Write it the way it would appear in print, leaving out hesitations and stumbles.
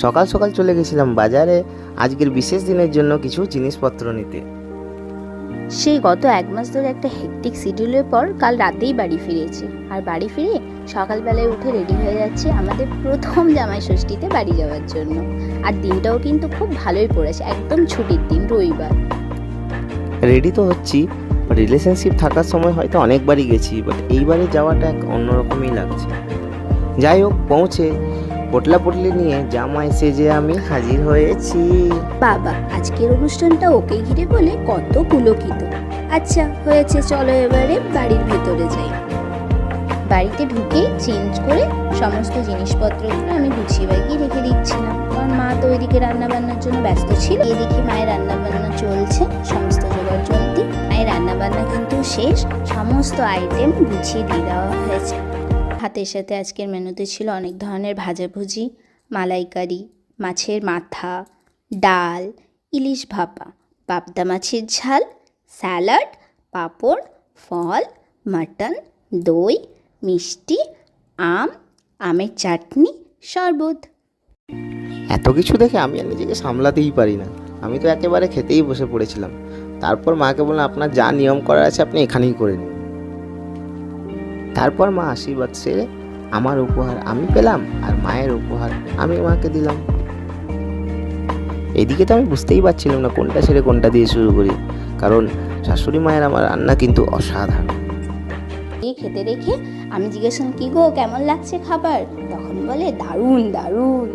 সকাল সকাল চলে গেছিলাম বাজারে আজকের বিশেষ দিনের জন্য কিছু জিনিসপত্র নিতে। সেই গত 1 মাস ধরে একটা হেক্টিক শিডিউলের পর কাল রাতেই বাড়ি ফিরেছি। আর বাড়ি ফিরে সকালবেলায় উঠে রেডি হয়ে যাচ্ছে আমাদের প্রথম জামাই ষষ্ঠীতে বাড়ি যাওয়ার জন্য। আর দিনটাও কিন্তু খুব ভালোই পড়েছে, একদম ছুটির দিন, রবিবার। রেডি তো হচ্ছি, রিলেশনশিপ থাকার সময় হয়তো অনেকবারই গেছি, বাট এইবারে যাওয়াটা এক অন্যরকমই লাগছে। যাই হোক, পৌঁছে পটলা পটলি নিয়ে জামাই সেজে আমি হাজির হয়েছি। বাবা, আজকের অনুষ্ঠানটা ওকে ঘিরে বলে কত পুলকিত। আচ্ছা হয়েছে, চলো এবারে বাড়ির ভেতরে যাই। বাড়িতে ঢুকে চেঞ্জ করে সমস্ত জিনিসপত্রগুলো আমি গুছিয়ে বাগিয়ে রেখে দিচ্ছিলাম, কারণ মা তো ওইদিকে রান্নাবান্নার জন্য ব্যস্ত ছিল। এদিকে মায়ের রান্নাবান্না চলছে, সমস্ত জোগাড় চলতি। মায়ের রান্নাবান্না কিন্তু শেষ, সমস্ত আইটেম গুছিয়ে দিয়ে দেওয়া হয়েছে। ভাতের সাথে আজকের মেনুতে ছিল অনেক ধরনের ভাজাভুজি, মালাইকারি, মাছের মাথা, ডাল, ইলিশ ভাপা, পাবদা মাছের ঝাল, স্যালাড, পাঁপড়, ফল, মাটন, দই, মিষ্টি, আম, আমের চাটনি, শরবত। এত কিছু দেখে আমি আর নিজেকে সামলাতেই পারি না, আমি তো একেবারে খেতেই বসে পড়েছিলাম। তারপর মাকে বললাম, আপনার যা নিয়ম করার আছে আপনি এখানেই করে নিন। তারপর মা আশীর্বাদ সেরে আমার উপহার আমি পেলাম, আর মায়ের উপহার আমি মাকে দিলাম। এদিকে তো আমি বুঝতেই পারছিলাম না কোনটা ছেড়ে কোনটা দিয়ে শুরু করি, কারণ শাশুড়ি মায়ের আমার রান্না কিন্তু অসাধারণ। খেতে দেখে আমি জিজ্ঞেস করলাম, কি গো কেমন লাগছে খাবার? তখন বলে দারুণ দারুণ।